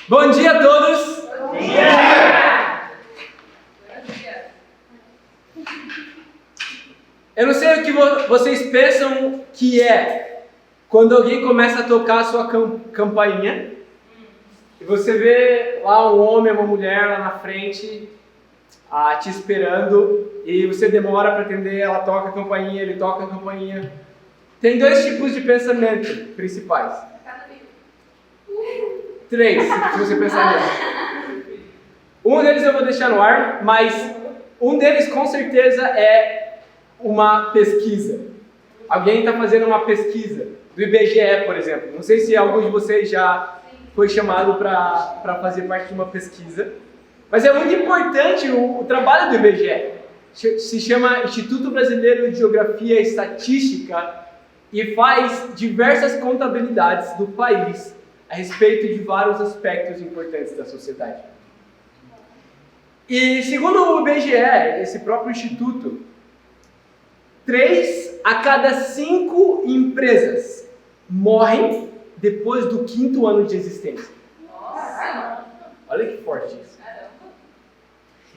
Bom dia a todos! Bom dia! Eu não sei o que vocês pensam que é quando alguém começa a tocar a sua campainha e você vê lá um homem ou uma mulher lá na frente te esperando e você demora para atender, ela toca a campainha, ele toca a campainha. Tem dois tipos de pensamento principais. Três, se você pensar nisso. Um deles eu vou deixar no ar, mas um deles com certeza é uma pesquisa. Alguém está fazendo uma pesquisa do IBGE, por exemplo. Não sei se algum de vocês já foi chamado para fazer parte de uma pesquisa, mas é muito importante o trabalho do IBGE. Se chama Instituto Brasileiro de Geografia e Estatística e faz diversas contabilidades do país a respeito de vários aspectos importantes da sociedade. E segundo o IBGE, esse próprio instituto, 3 a cada 5 empresas morrem depois do 5º ano de existência. Nossa! Olha que forte isso.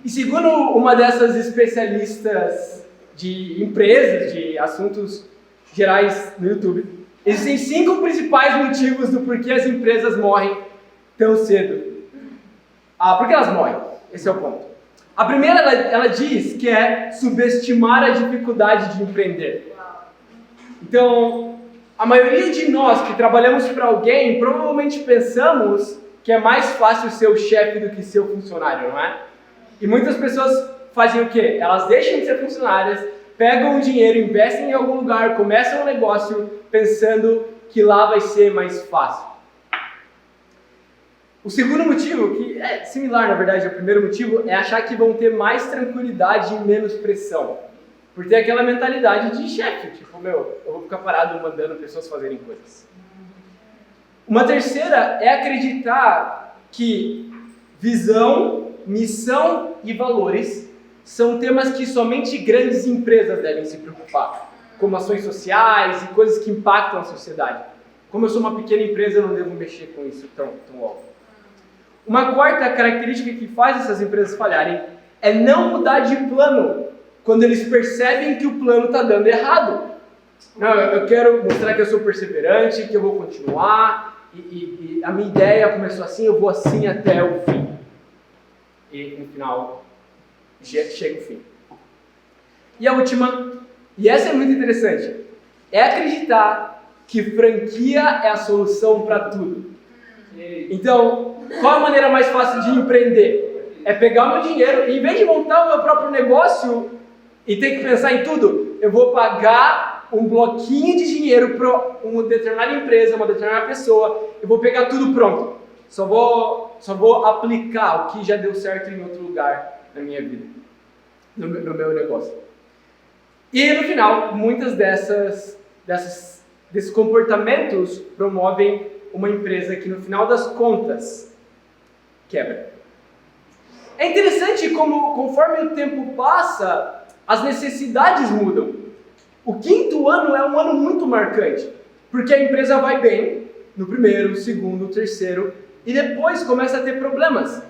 E segundo uma dessas especialistas de empresas, de assuntos gerais no YouTube, existem 5 principais motivos do porquê as empresas morrem tão cedo. Por que elas morrem? Esse é o ponto. A primeira, ela diz que é subestimar a dificuldade de empreender. Então, a maioria de nós que trabalhamos para alguém, provavelmente pensamos que é mais fácil ser o chefe do que ser o funcionário, não é? E muitas pessoas fazem o quê? Elas deixam de ser funcionárias, pegam o dinheiro, investem em algum lugar, começam um negócio pensando que lá vai ser mais fácil. O segundo motivo, que é similar na verdade ao primeiro motivo, é achar que vão ter mais tranquilidade e menos pressão. Por ter aquela mentalidade de chefe, tipo, eu vou ficar parado mandando pessoas fazerem coisas. Uma terceira é acreditar que visão, missão e valores são temas que somente grandes empresas devem se preocupar, como ações sociais e coisas que impactam a sociedade. Como eu sou uma pequena empresa, eu não devo mexer com isso tão logo. Uma quarta característica que faz essas empresas falharem é não mudar de plano quando eles percebem que o plano está dando errado. Não, eu quero mostrar que eu sou perseverante, que eu vou continuar, e a minha ideia começou assim, eu vou assim até o fim. E no final chega o fim. E a última, e essa é muito interessante, é acreditar que franquia é a solução para tudo. Então, qual a maneira mais fácil de empreender? É pegar o meu dinheiro e, em vez de montar o meu próprio negócio e ter que pensar em tudo, eu vou pagar um bloquinho de dinheiro para uma determinada empresa, uma determinada pessoa, eu vou pegar tudo pronto. Só vou aplicar o que já deu certo em outro lugar na minha vida, no meu negócio. E no final, muitas desses comportamentos promovem uma empresa que no final das contas quebra. É interessante como conforme o tempo passa, as necessidades mudam. O 5º ano é um ano muito marcante, porque a empresa vai bem no primeiro, segundo, terceiro, e depois começa a ter problemas.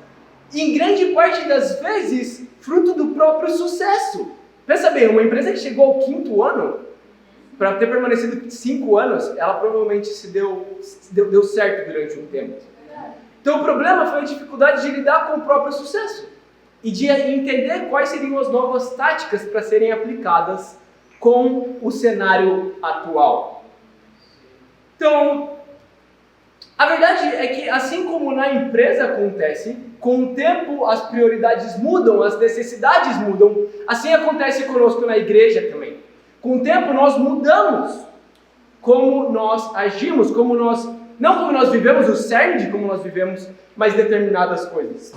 E em grande parte das vezes, fruto do próprio sucesso. Pensa bem, uma empresa que chegou ao 5º ano, para ter permanecido 5 anos, ela provavelmente deu certo durante um tempo. Então o problema foi a dificuldade de lidar com o próprio sucesso e de entender quais seriam as novas táticas para serem aplicadas com o cenário atual. Então, a verdade é que assim como na empresa acontece, com o tempo as prioridades mudam, as necessidades mudam, assim acontece conosco na igreja também. Com o tempo nós mudamos como nós agimos, não como nós vivemos, o cerne de como nós vivemos, mas determinadas coisas.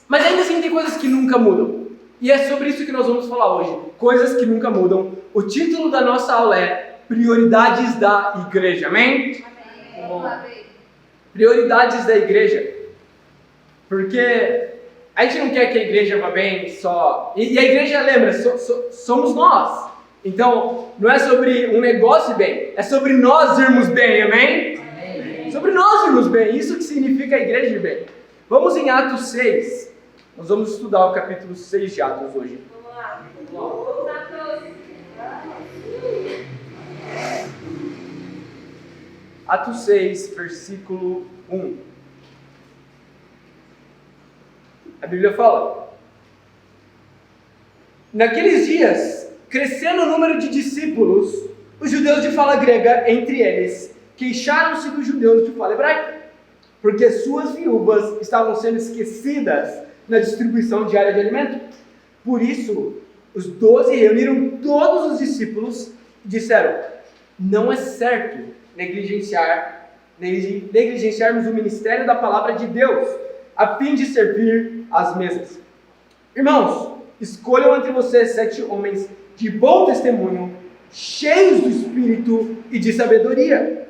Mas ainda assim tem coisas que nunca mudam. E é sobre isso que nós vamos falar hoje. Coisas que nunca mudam. O título da nossa aula é Prioridades da Igreja. Amém? Amém. Prioridades da Igreja. Porque a gente não quer que a igreja vá bem só... E a igreja, lembra, somos nós. Então, não é sobre um negócio bem, é sobre nós irmos bem, amém? Sobre nós irmos bem, isso que significa a igreja ir bem. Vamos em Atos 6. Nós vamos estudar o capítulo 6 de Atos hoje. Vamos lá. Atos 6, versículo 1. A Bíblia fala: naqueles dias, crescendo o número de discípulos, os judeus de fala grega, entre eles, queixaram-se dos judeus de fala hebraica, porque suas viúvas estavam sendo esquecidas na distribuição diária de alimento. Por isso, os 12 reuniram todos os discípulos e disseram: não é certo negligenciarmos o ministério da palavra de Deus, a fim de servir às mesas. Irmãos, escolham entre vocês 7 homens de bom testemunho, cheios do Espírito e de sabedoria.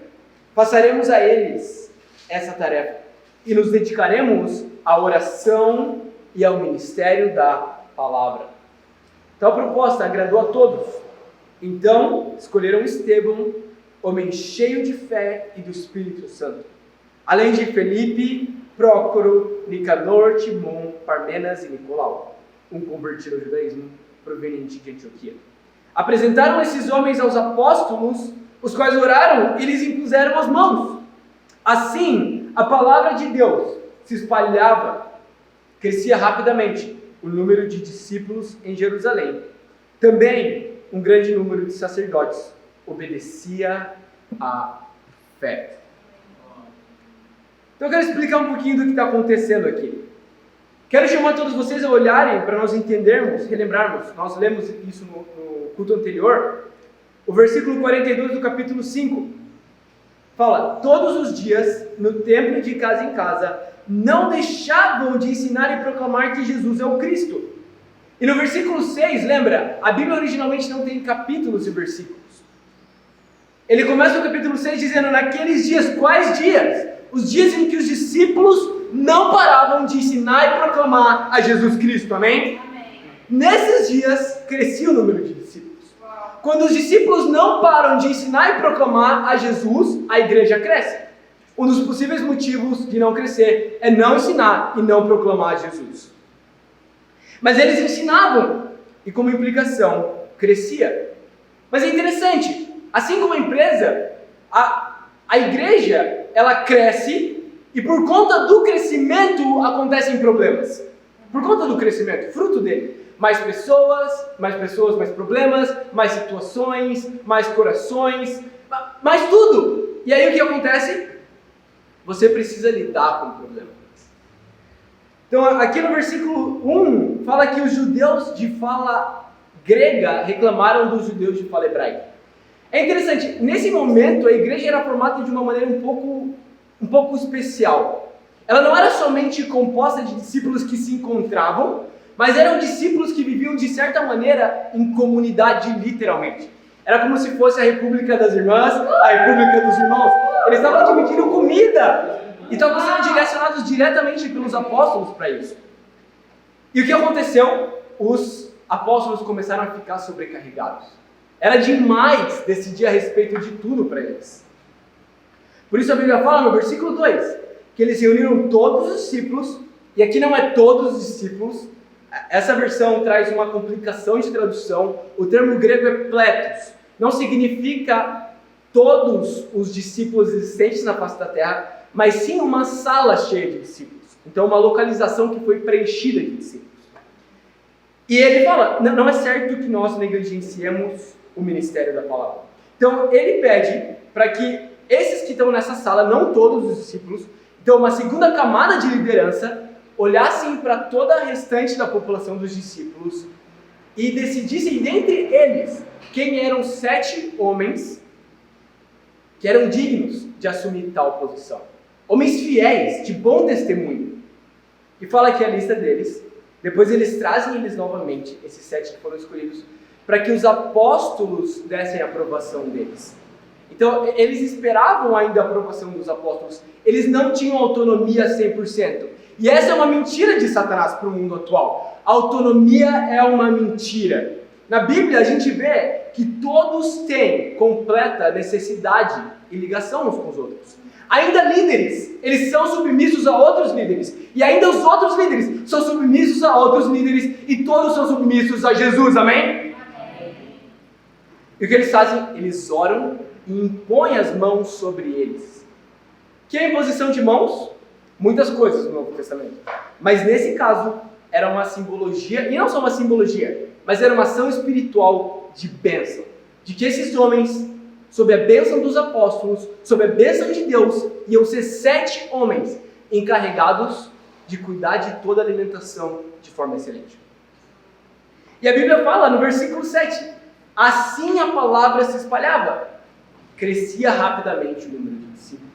Passaremos a eles essa tarefa e nos dedicaremos à oração e ao ministério da palavra. Tal proposta agradou a todos. Então, escolheram Estevão, homem cheio de fé e do Espírito Santo, além de Felipe, Prócoro, Nicanor, Timon, Parmenas e Nicolau, um convertido ao judaísmo proveniente de Antioquia. Apresentaram esses homens aos apóstolos, os quais oraram e lhes impuseram as mãos. Assim, a palavra de Deus se espalhava, crescia rapidamente o número de discípulos em Jerusalém. Também um grande número de sacerdotes obedecia à fé. Então eu quero explicar um pouquinho do que está acontecendo aqui. Quero chamar todos vocês a olharem para nós entendermos, relembrarmos. Nós lemos isso no culto anterior. O versículo 42 do capítulo 5 fala: todos os dias, no templo e de casa em casa, não deixavam de ensinar e proclamar que Jesus é o Cristo. E no versículo 6, lembra? A Bíblia originalmente não tem capítulos e versículos. Ele começa o capítulo 6 dizendo: naqueles dias. Quais dias? Os dias em que os discípulos não paravam de ensinar e proclamar a Jesus Cristo, amém? Amém. Nesses dias, crescia o número de discípulos. Quando os discípulos não param de ensinar e proclamar a Jesus, a igreja cresce. Um dos possíveis motivos de não crescer é não ensinar e não proclamar a Jesus. Mas eles ensinavam, e como implicação, crescia. Mas é interessante, assim como a empresa, a igreja, ela cresce, e por conta do crescimento acontecem problemas. Por conta do crescimento, fruto dele. Mais pessoas, mais problemas, mais situações, mais corações, mais tudo. E aí o que acontece? Você precisa lidar com o problema. Então aqui no versículo 1, fala que os judeus de fala grega reclamaram dos judeus de fala hebraica. É interessante, nesse momento a igreja era formada de uma maneira um pouco especial. Ela não era somente composta de discípulos que se encontravam, mas eram discípulos que viviam de certa maneira em comunidade, literalmente. Era como se fosse a República das Irmãs, a República dos Irmãos. Eles estavam dividindo comida e estavam sendo direcionados diretamente pelos apóstolos para isso. E o que aconteceu? Os apóstolos começaram a ficar sobrecarregados. Era demais decidir a respeito de tudo para eles. Por isso a Bíblia fala no versículo 2, que eles reuniram todos os discípulos, e aqui não é todos os discípulos, essa versão traz uma complicação de tradução, o termo grego é pletos, não significa todos os discípulos existentes na face da terra, mas sim uma sala cheia de discípulos, então uma localização que foi preenchida de discípulos. E ele fala, não é certo que nós negligenciemos o ministério da palavra. Então ele pede para que esses que estão nessa sala, não todos os discípulos, então uma segunda camada de liderança, olhassem para toda a restante da população dos discípulos e decidissem dentre eles quem eram 7 homens que eram dignos de assumir tal posição. Homens fiéis, de bom testemunho. E fala aqui a lista deles. Depois eles trazem eles novamente, esses 7 que foram escolhidos, para que os apóstolos dessem a aprovação deles. Então, eles esperavam ainda a aprovação dos apóstolos. Eles não tinham autonomia 100%. E essa é uma mentira de Satanás para o mundo atual. A autonomia é uma mentira. Na Bíblia, a gente vê que todos têm completa necessidade e ligação uns com os outros. Ainda líderes, eles são submissos a outros líderes. E ainda os outros líderes são submissos a outros líderes. E todos são submissos a Jesus, amém? E o que eles fazem? Eles oram e impõem as mãos sobre eles. Que é a imposição de mãos? Muitas coisas no Novo Testamento. Mas nesse caso, era uma simbologia, e não só uma simbologia, mas era uma ação espiritual de bênção. De que esses homens, sob a bênção dos apóstolos, sob a bênção de Deus, iam ser 7 homens encarregados de cuidar de toda a alimentação de forma excelente. E a Bíblia fala no versículo 7, assim a palavra se espalhava, crescia rapidamente o número de discípulos.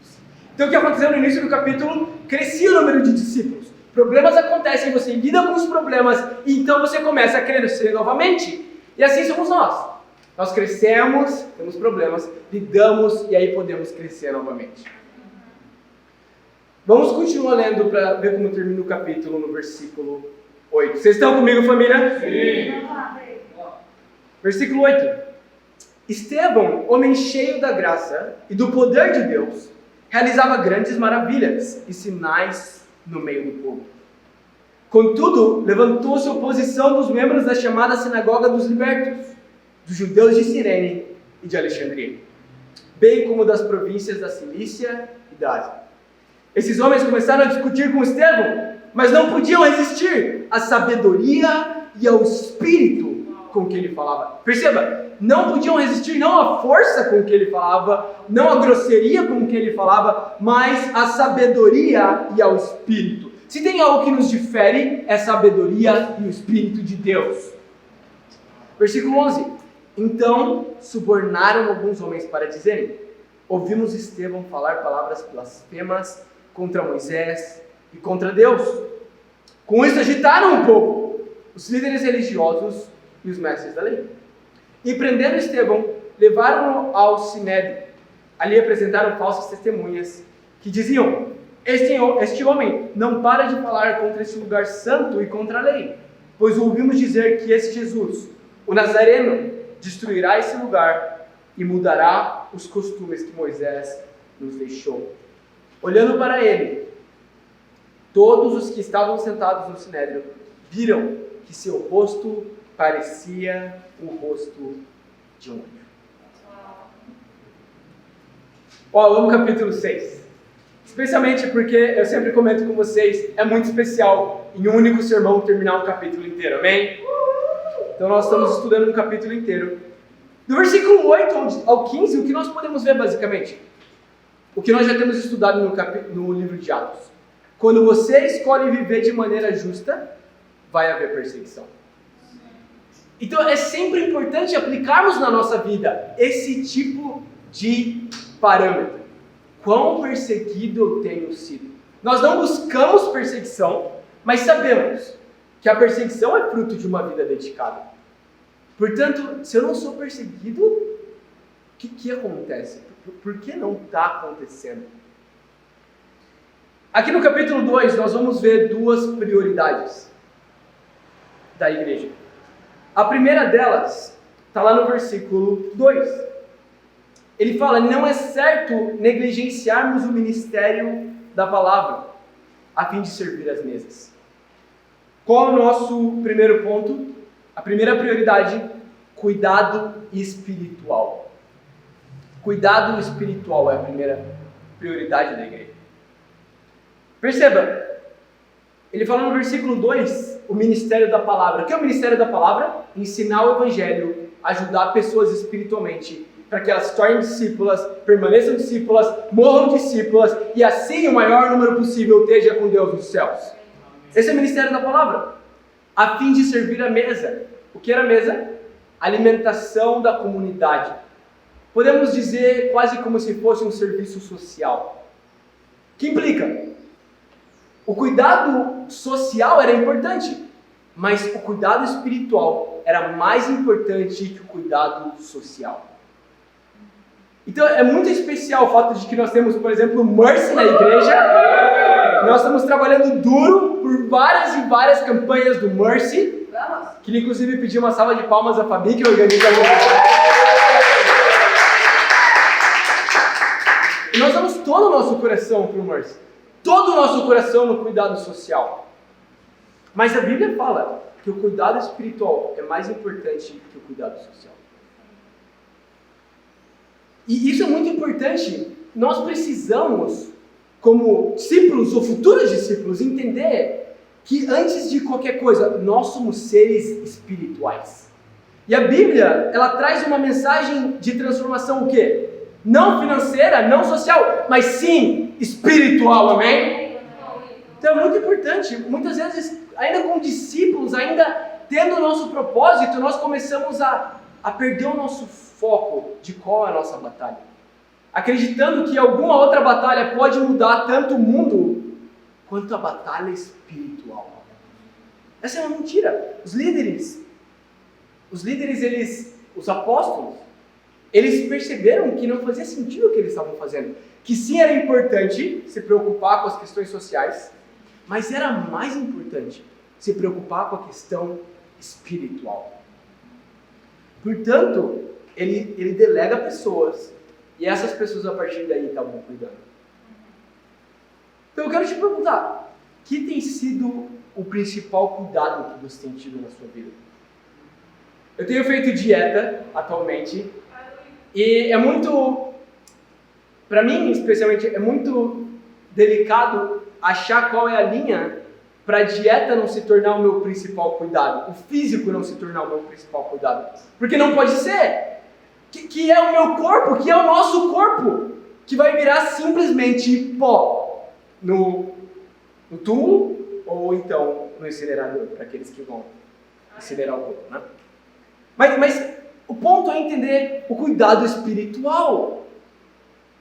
Então o que aconteceu no início do capítulo? Crescia o número de discípulos. Problemas acontecem, você lida com os problemas, e então você começa a crescer novamente. E assim somos nós. Nós crescemos, temos problemas, lidamos e aí podemos crescer novamente. Vamos continuar lendo para ver como termina o capítulo no versículo 8. Vocês estão comigo, família? Sim. Versículo 8. Estevão, homem cheio da graça e do poder de Deus, realizava grandes maravilhas e sinais no meio do povo. Contudo, levantou-se oposição dos membros da chamada Sinagoga dos Libertos, dos judeus de Cirene e de Alexandria, bem como das províncias da Cilícia e da Ásia. Esses homens começaram a discutir com Estevão, mas não podiam resistir à sabedoria e ao espírito com que ele falava. Perceba, não podiam resistir não à força com que ele falava, não à grosseria com que ele falava, mas à sabedoria e ao espírito. Se tem algo que nos difere, é a sabedoria e o espírito de Deus. Versículo 11. Então subornaram alguns homens para dizerem: ouvimos Estevão falar palavras blasfemas contra Moisés e contra Deus. Com isso agitaram o povo, os líderes religiosos e os mestres da lei. E prendendo Estevão, levaram-no ao Sinédrio. Ali apresentaram falsas testemunhas que diziam: este homem não para de falar contra este lugar santo e contra a lei, pois ouvimos dizer que esse Jesus, o Nazareno, destruirá esse lugar e mudará os costumes que Moisés nos deixou. Olhando para ele, todos os que estavam sentados no Sinédrio viram que seu rosto parecia o rosto de um anjo. Vamos ao capítulo 6. Especialmente porque eu sempre comento com vocês, é muito especial em um único sermão terminar um capítulo inteiro, amém? Então nós estamos estudando um capítulo inteiro. Do versículo 8 ao 15, o que nós podemos ver basicamente? O que nós já temos estudado no livro de Atos. Quando você escolhe viver de maneira justa, vai haver perseguição. Então é sempre importante aplicarmos na nossa vida esse tipo de parâmetro. Quão perseguido eu tenho sido? Nós não buscamos perseguição, mas sabemos que a perseguição é fruto de uma vida dedicada. Portanto, se eu não sou perseguido, o que acontece? Por que não está acontecendo? Aqui no capítulo 2, nós vamos ver 2 prioridades da igreja. A primeira delas está lá no versículo 2. Ele fala: não é certo negligenciarmos o ministério da palavra, a fim de servir as mesas. Qual é o nosso primeiro ponto? A primeira prioridade: cuidado espiritual. Cuidado espiritual é a primeira prioridade da igreja. Perceba, ele fala no versículo 2, o ministério da palavra. O que é o ministério da palavra? Ensinar o evangelho, ajudar pessoas espiritualmente, para que elas se tornem discípulas, permaneçam discípulas, morram discípulas, e assim o maior número possível esteja com Deus nos céus. Esse é o ministério da palavra, a fim de servir a mesa. O que era a mesa? Alimentação da comunidade. Podemos dizer quase como se fosse um serviço social. Que implica? O cuidado social era importante, mas o cuidado espiritual era mais importante que o cuidado social. Então é muito especial o fato de que nós temos, por exemplo, o Mercy na igreja. Nós estamos trabalhando duro por várias e várias campanhas do Mercy. Queria inclusive pedir uma salva de palmas à Fabi, que organiza a E nós damos todo o nosso coração para o Mercy. Todo o nosso coração no cuidado social. Mas a Bíblia fala que o cuidado espiritual é mais importante que o cuidado social. E isso é muito importante. Nós precisamos, como discípulos ou futuros discípulos, entender que antes de qualquer coisa, nós somos seres espirituais. E a Bíblia, ela traz uma mensagem de transformação o quê? Não financeira, não social, mas sim espiritual, amém? Então é muito importante. Muitas vezes, ainda com discípulos, ainda tendo o nosso propósito, nós começamos a perder o nosso foco de qual é a nossa batalha. Acreditando que alguma outra batalha pode mudar tanto o mundo quanto a batalha espiritual. Essa é uma mentira. Os líderes, os apóstolos, eles perceberam que não fazia sentido o que eles estavam fazendo. Que sim, era importante se preocupar com as questões sociais, mas era mais importante se preocupar com a questão espiritual. Portanto, ele delega pessoas, e essas pessoas a partir daí estavam cuidando. Então eu quero te perguntar, que tem sido o principal cuidado que você tem tido na sua vida? Eu tenho feito dieta atualmente, e é muito, para mim especialmente, é muito delicado achar qual é a linha para a dieta não se tornar o meu principal cuidado, o físico não se tornar o meu principal cuidado. Porque não pode ser que é o meu corpo, que é o nosso corpo, que vai virar simplesmente pó no túmulo ou então no incinerador, para aqueles que vão incinerar o corpo, né? Mas o ponto é entender o cuidado espiritual.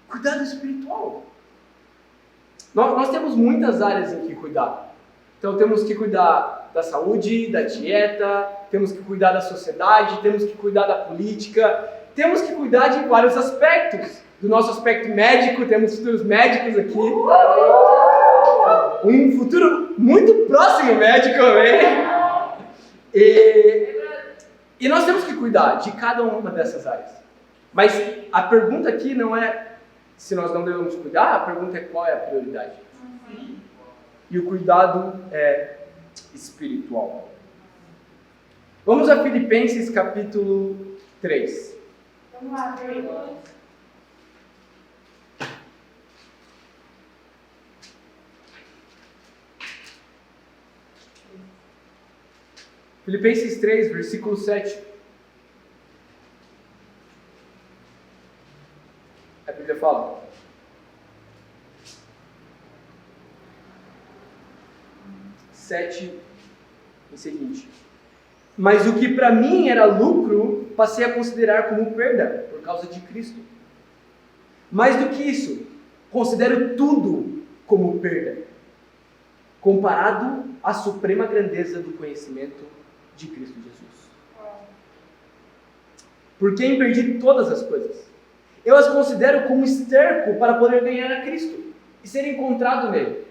Cuidado espiritual. Nós temos muitas áreas em que cuidar. Então temos que cuidar da saúde, da dieta, temos que cuidar da sociedade, temos que cuidar da política, temos que cuidar de vários aspectos. Do nosso aspecto médico, temos futuros médicos aqui. Um futuro muito próximo médico, amém? E nós temos que cuidar de cada uma dessas áreas. Mas a pergunta aqui não é se nós não devemos cuidar, a pergunta é qual é a prioridade. E o cuidado é espiritual. Vamos a Filipenses capítulo 3. Vamos lá, irmãos. Filipenses 3, versículo 7. A Bíblia fala: o seguinte: mas o que para mim era lucro, passei a considerar como perda, por causa de Cristo. Mais do que isso, considero tudo como perda, comparado à suprema grandeza do conhecimento de Cristo Jesus. Por quem perdi todas as coisas. Eu as considero como esterco para poder ganhar a Cristo e ser encontrado nele,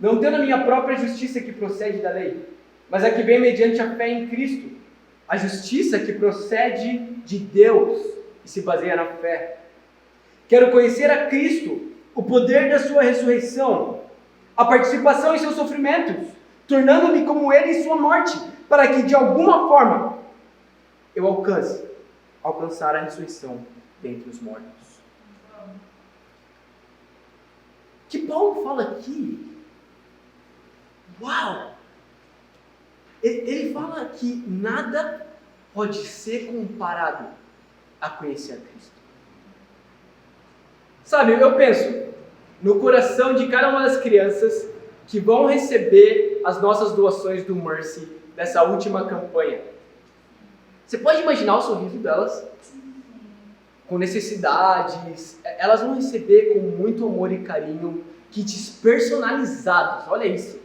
não tendo a minha própria justiça que procede da lei, mas a que vem mediante a fé em Cristo, a justiça que procede de Deus e se baseia na fé. Quero conhecer a Cristo, o poder da sua ressurreição, a participação em seus sofrimentos, tornando-me como ele em sua morte, para que de alguma forma eu alcançar a ressurreição dentre os mortos. Que Paulo fala aqui, uau! Ele fala que nada pode ser comparado a conhecer a Cristo. Sabe, eu penso no coração de cada uma das crianças que vão receber as nossas doações do Mercy dessa última campanha. Você pode imaginar o sorriso delas? Com necessidades, elas vão receber com muito amor e carinho kits personalizados, olha isso.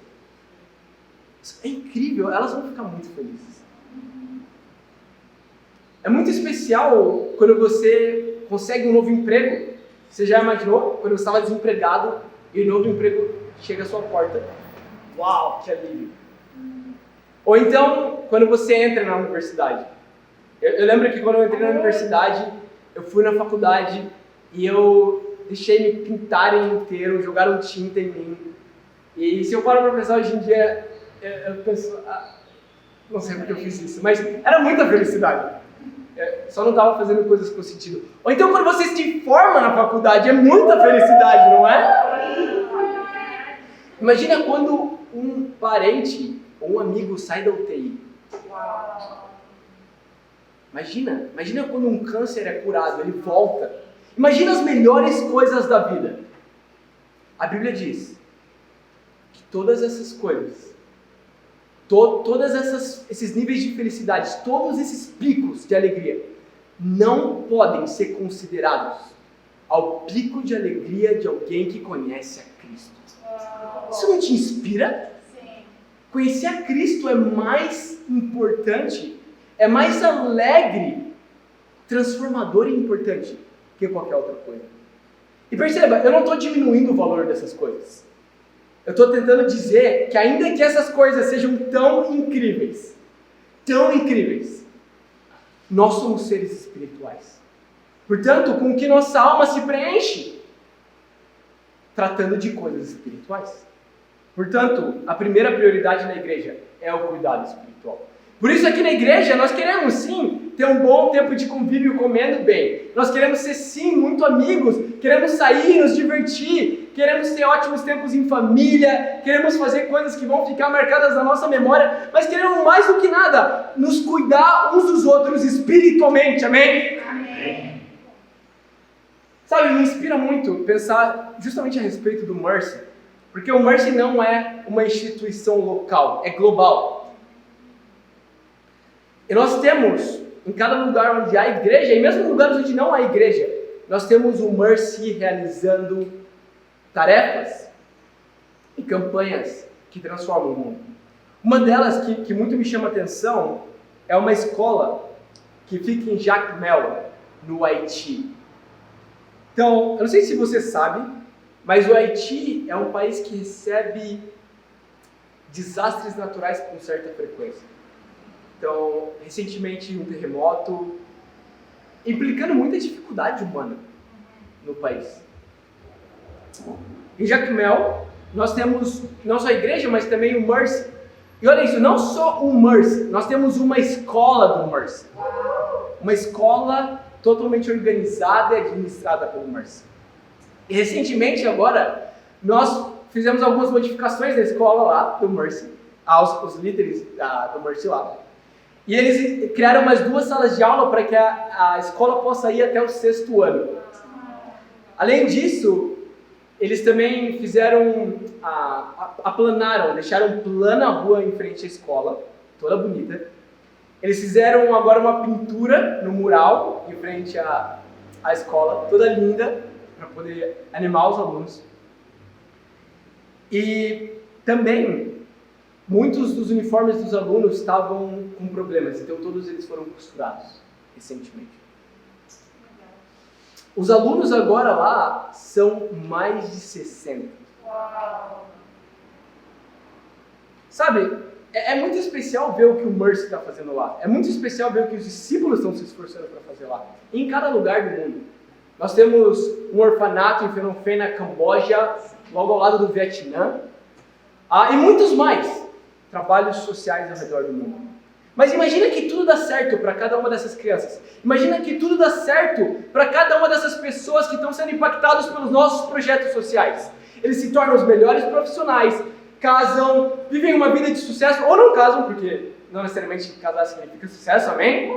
Isso é incrível, elas vão ficar muito felizes. É muito especial quando você consegue um novo emprego. Você já imaginou quando você estava desempregado e o novo emprego chega à sua porta? Uau, que alívio! Ou então, quando você entra na universidade. Eu lembro que quando eu entrei na universidade, eu fui na faculdade e eu deixei me pintarem inteiro, jogaram tinta em mim. E se eu paro para pensar hoje em dia, eu penso, não sei porque eu fiz isso, mas era muita felicidade. Só não estava fazendo coisas com sentido. Ou então quando você se forma na faculdade, é muita felicidade, não é? Imagina quando um parente ou um amigo sai da UTI. Imagina quando um câncer é curado, ele volta. Imagina as melhores coisas da vida. A Bíblia diz que todas essas coisas, todos esses níveis de felicidade, todos esses picos de alegria, não podem ser considerados ao pico de alegria de alguém que conhece a Cristo. Isso não te inspira? Sim. Conhecer a Cristo é mais importante, é mais alegre, transformador e importante que qualquer outra coisa. E perceba, eu não estou diminuindo o valor dessas coisas. Eu estou tentando dizer que ainda que essas coisas sejam tão incríveis, nós somos seres espirituais. Portanto, com que nossa alma se preenche? Tratando de coisas espirituais. Portanto, a primeira prioridade na igreja é o cuidado espiritual. Por isso aqui na igreja nós queremos sim ter um bom tempo de convívio comendo bem. Nós queremos ser sim muito amigos, queremos sair, nos divertir, queremos ter ótimos tempos em família, queremos fazer coisas que vão ficar marcadas na nossa memória, mas queremos mais do que nada, nos cuidar uns dos outros espiritualmente, amém? Amém. Sabe, me inspira muito pensar justamente a respeito do Mercy, porque o Mercy não é uma instituição local, é global. E nós temos, em cada lugar onde há igreja, e mesmo em lugares onde não há igreja, nós temos o Mercy realizando tarefas e campanhas que transformam o mundo. Uma delas que muito me chama a atenção é uma escola que fica em Jacmel, no Haiti. Então, eu não sei se você sabe, mas o Haiti é um país que recebe desastres naturais com certa frequência. Então, recentemente um terremoto, implicando muita dificuldade humana no país. Em Jacmel, nós temos não só a igreja, mas também o Mercy. E olha isso, não só o Mercy, nós temos uma escola do Mercy. Uma escola totalmente organizada e administrada pelo Mercy. E recentemente agora, nós fizemos algumas modificações na escola lá do Mercy, aos líderes do Mercy lá. E eles criaram mais 2 salas de aula para que a escola possa ir até o 6º ano. Além disso, eles também fizeram, aplanaram, deixaram plana a rua em frente à escola, toda bonita. Eles fizeram agora uma pintura no mural em frente à escola, toda linda, para poder animar os alunos. E também, muitos dos uniformes dos alunos estavam com problemas, então todos eles foram costurados recentemente. Os alunos agora lá são mais de 60. Sabe, é muito especial ver o que o Mercy está fazendo lá. É muito especial ver o que os discípulos estão se esforçando para fazer lá. Em cada lugar do mundo. Nós temos um orfanato em Phnom Penh, na Camboja, logo ao lado do Vietnã. E muitos mais trabalhos sociais ao redor do mundo. Mas imagina que tudo dá certo para cada uma dessas crianças. Imagina que tudo dá certo para cada uma dessas pessoas que estão sendo impactadas pelos nossos projetos sociais. Eles se tornam os melhores profissionais, casam, vivem uma vida de sucesso, ou não casam, porque não necessariamente casar significa sucesso, amém?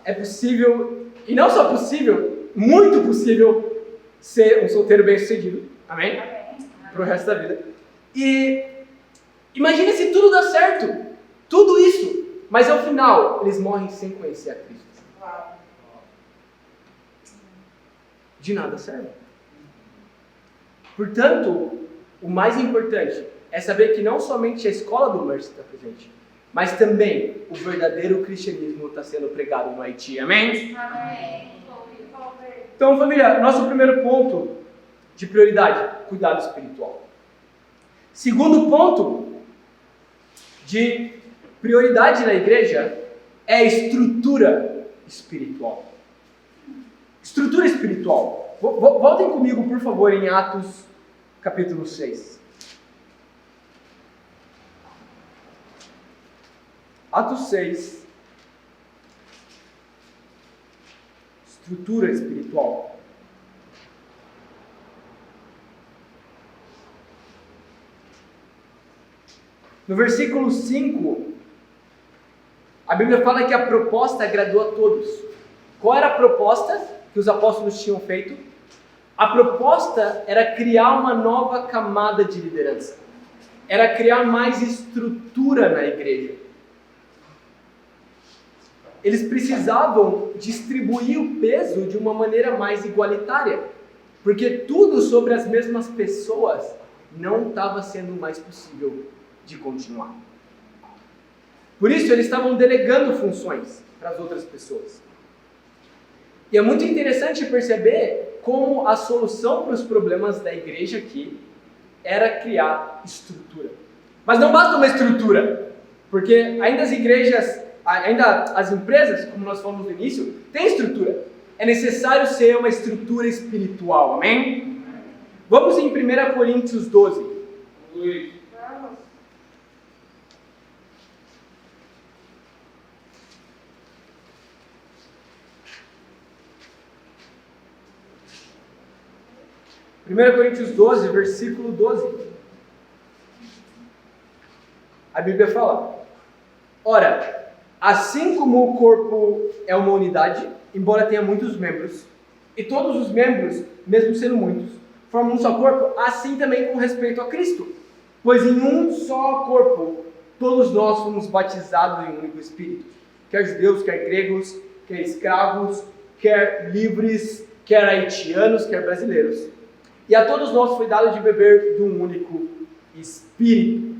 É possível, e não só possível, muito possível, ser um solteiro bem-sucedido, amém? Para o resto da vida. E imagina se tudo dá certo, tudo isso, mas ao final eles morrem sem conhecer a Cristo. De nada serve. Portanto, o mais importante é saber que não somente a escola do Mercy está presente, mas também o verdadeiro cristianismo está sendo pregado no Haiti. Amém? Amém. Então, família, nosso primeiro ponto de prioridade, cuidado espiritual. Segundo ponto de prioridade na igreja é a estrutura espiritual. Estrutura espiritual. Voltem comigo, por favor, em Atos, capítulo 6. Atos 6. Estrutura espiritual. No versículo 5, a Bíblia fala que a proposta agradou a todos. Qual era a proposta que os apóstolos tinham feito? A proposta era criar uma nova camada de liderança. Era criar mais estrutura na igreja. Eles precisavam distribuir o peso de uma maneira mais igualitária. Porque tudo sobre as mesmas pessoas não estava sendo mais possível de continuar. Por isso, eles estavam delegando funções para as outras pessoas. E é muito interessante perceber como a solução para os problemas da igreja aqui era criar estrutura. Mas não basta uma estrutura, porque ainda as igrejas, ainda as empresas, como nós falamos no início, têm estrutura. É necessário ser uma estrutura espiritual, amém? Vamos em 1 Coríntios 12. Vamos. 1 Coríntios 12, versículo 12. A Bíblia fala: ora, assim como o corpo é uma unidade, embora tenha muitos membros, e todos os membros, mesmo sendo muitos, formam um só corpo, assim também com respeito a Cristo. Pois em um só corpo, todos nós fomos batizados em um único Espírito. Quer judeus, quer gregos, quer escravos, quer livres, quer haitianos, quer brasileiros. E a todos nós foi dado de beber de um único Espírito.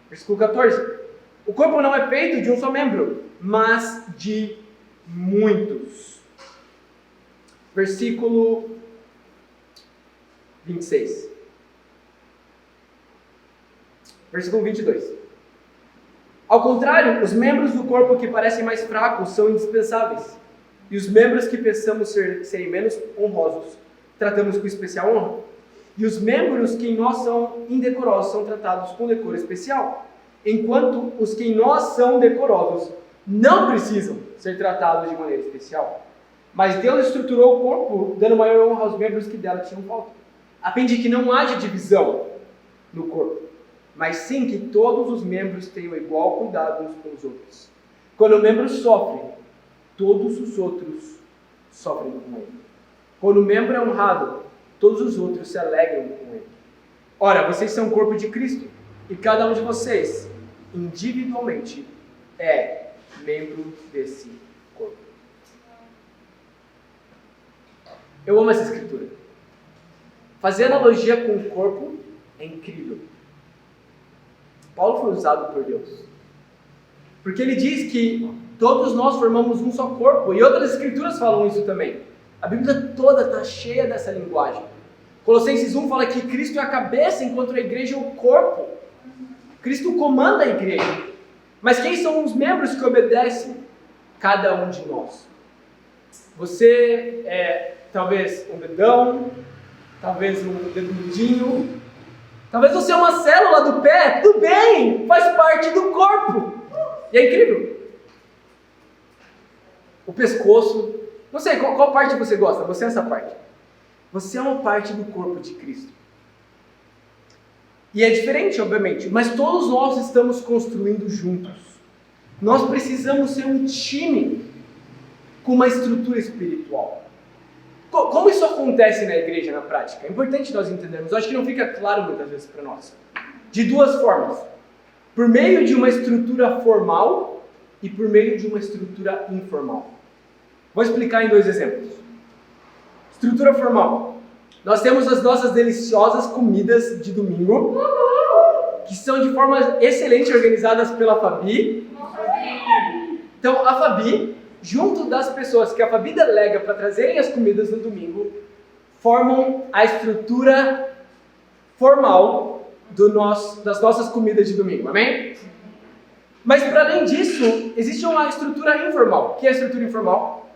Versículo 14. O corpo não é feito de um só membro, mas de muitos. Versículo 26. Versículo 22. Ao contrário, os membros do corpo que parecem mais fracos são indispensáveis. E os membros que pensamos serem menos honrosos, tratamos com especial honra. E os membros que em nós são indecorosos são tratados com decoro especial. Enquanto os que em nós são decorosos não precisam ser tratados de maneira especial. Mas Deus estruturou o corpo, dando maior honra aos membros que dela tinham falta, a fim de que não haja divisão no corpo, mas sim que todos os membros tenham igual cuidado uns com os outros. Quando o membro sofre, todos os outros sofrem com ele. Quando o membro é honrado, todos os outros se alegram com ele. Ora, vocês são o corpo de Cristo, e cada um de vocês, individualmente, é membro desse corpo. Eu amo essa escritura. Fazer analogia com o corpo é incrível. Paulo foi usado por Deus, porque ele diz que todos nós formamos um só corpo, e outras escrituras falam isso também. A Bíblia toda está cheia dessa linguagem. Colossenses 1 fala que Cristo é a cabeça, enquanto a igreja é o corpo. Cristo comanda a igreja. Mas quem são os membros que obedecem? Cada um de nós. Você é talvez um dedão, talvez um dedo mindinho, talvez você é uma célula do pé, tudo bem, faz parte do corpo. E é incrível. O pescoço, não sei, qual parte você gosta? Você é essa parte. Você é uma parte do corpo de Cristo. E é diferente, obviamente, mas todos nós estamos construindo juntos. Nós precisamos ser um time com uma estrutura espiritual. Como isso acontece na igreja, na prática? É importante nós entendermos. Eu acho que não fica claro muitas vezes para nós. De duas formas. Por meio de uma estrutura formal e por meio de uma estrutura informal. Vou explicar em 2 exemplos. Estrutura formal. Nós temos as nossas deliciosas comidas de domingo, que são de forma excelente organizadas pela Fabi. Então, a Fabi, junto das pessoas que a Fabi delega para trazerem as comidas no domingo, formam a estrutura formal das nossas comidas de domingo, amém? Mas, para além disso, existe uma estrutura informal. O que é a estrutura informal?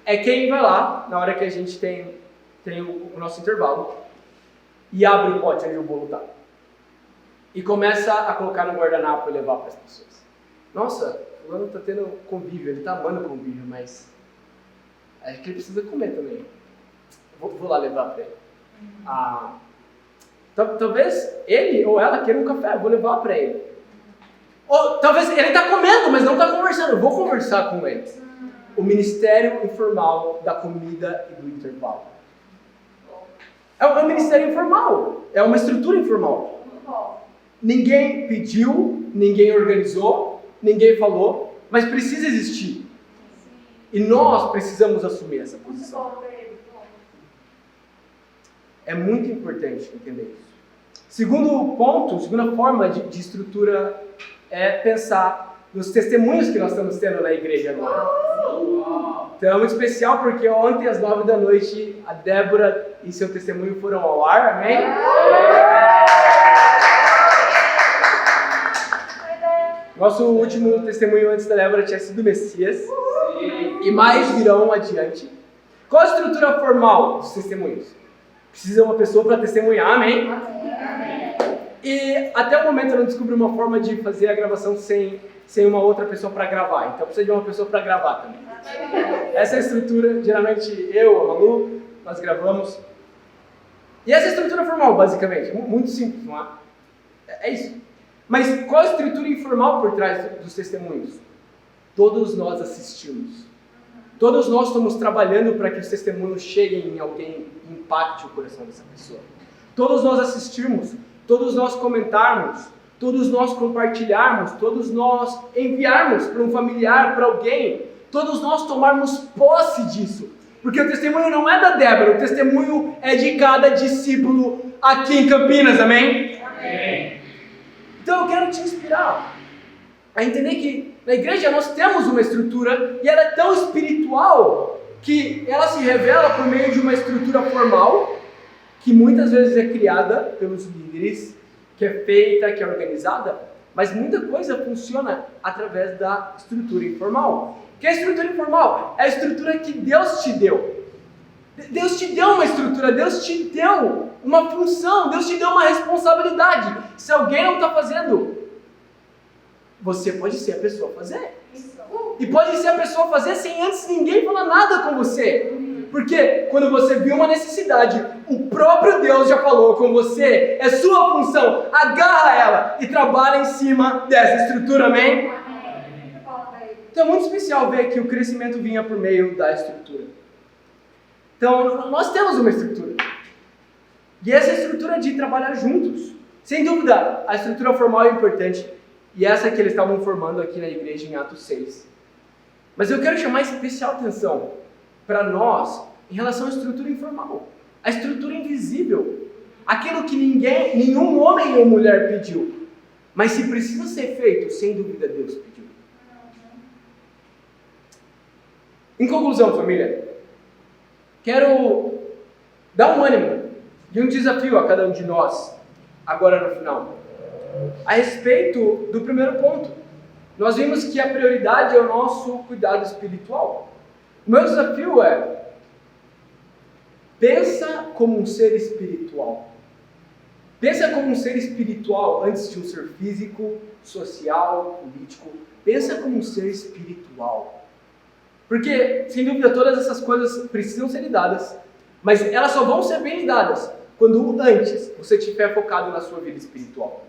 é quem vai lá, na hora que a gente tem o nosso intervalo, e abre o pote onde o bolo tá. E começa a colocar no guardanapo e levar para as pessoas. Nossa, o fulano tá tendo convívio, ele tá amando convívio, mas acho que ele precisa comer também. Vou lá levar para ele. Talvez ele ou ela queira um café, vou levar para ele. Ou talvez ele está comendo, mas não está conversando, vou conversar com ele. O ministério informal da comida e do intervalo. É um ministério informal, é uma estrutura informal. Ninguém pediu, ninguém organizou, ninguém falou, mas precisa existir. E nós precisamos assumir essa posição. É muito importante entender isso. Segundo ponto, segunda forma de estrutura é pensar nos testemunhos que nós estamos tendo na igreja agora. Então é muito especial porque ontem às 9 da noite a Débora e seu testemunho foram ao ar, amém? Nosso último testemunho antes da Débora tinha sido Messias. E mais virão adiante. Qual a estrutura formal dos testemunhos? Precisa uma pessoa para testemunhar, amém? E até o momento eu não descobri uma forma de fazer a gravação sem uma outra pessoa para gravar. Então precisa de uma pessoa para gravar também. Essa é a estrutura, geralmente eu, a Malu, nós gravamos. E essa é a estrutura formal, basicamente. Muito simples, não é? É isso. Mas qual a estrutura informal por trás dos testemunhos? Todos nós assistimos. Todos nós estamos trabalhando para que os testemunhos cheguem em alguém e impacte o coração dessa pessoa. Todos nós assistimos, todos nós comentarmos, todos nós compartilharmos, todos nós enviarmos para um familiar, para alguém, todos nós tomarmos posse disso. Porque o testemunho não é da Débora, o testemunho é de cada discípulo aqui em Campinas, amém? Amém. Então eu quero te inspirar a entender que na igreja nós temos uma estrutura e ela é tão espiritual que ela se revela por meio de uma estrutura formal que muitas vezes é criada pelos líderes, que é feita, que é organizada, mas muita coisa funciona através da estrutura informal. O que é a estrutura informal? É a estrutura que Deus te deu. Deus te deu uma estrutura, Deus te deu uma função, Deus te deu uma responsabilidade. Se alguém não está fazendo, você pode ser a pessoa a fazer. E pode ser a pessoa a fazer sem antes ninguém falar nada com você. Porque quando você viu uma necessidade, o próprio Deus já falou com você, é sua função, agarra ela e trabalha em cima dessa estrutura, amém? Então é muito especial ver que o crescimento vinha por meio da estrutura. Então nós temos uma estrutura. E essa estrutura de trabalhar juntos. Sem dúvida, a estrutura formal é importante. E essa que eles estavam formando aqui na igreja em Atos 6. Mas eu quero chamar especial atenção para nós em relação à estrutura informal. A estrutura invisível. Aquilo que nenhum homem ou mulher pediu. Mas se precisa ser feito, sem dúvida Deus pediu. Em conclusão, família, quero dar um ânimo e um desafio a cada um de nós, agora no final. A respeito do primeiro ponto, nós vimos que a prioridade é o nosso cuidado espiritual. O meu desafio é: pensa como um ser espiritual. Pensa como um ser espiritual antes de um ser físico, social, político. Pensa como um ser espiritual. Porque, sem dúvida, todas essas coisas precisam ser lidadas, mas elas só vão ser bem lidadas quando antes você estiver focado na sua vida espiritual.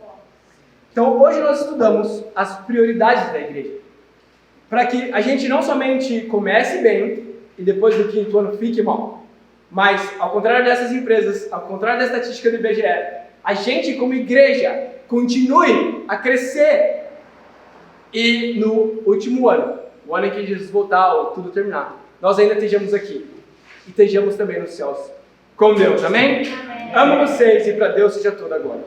Então, hoje nós estudamos as prioridades da igreja, para que a gente não somente comece bem e depois do 5º ano fique mal, mas, ao contrário dessas empresas, ao contrário da estatística do IBGE, a gente, como igreja, continue a crescer e no último ano, o ano em que Jesus voltar ou tudo terminar, nós ainda estejamos aqui e estejamos também nos céus com Deus, amém? Amo vocês e para Deus seja toda a glória.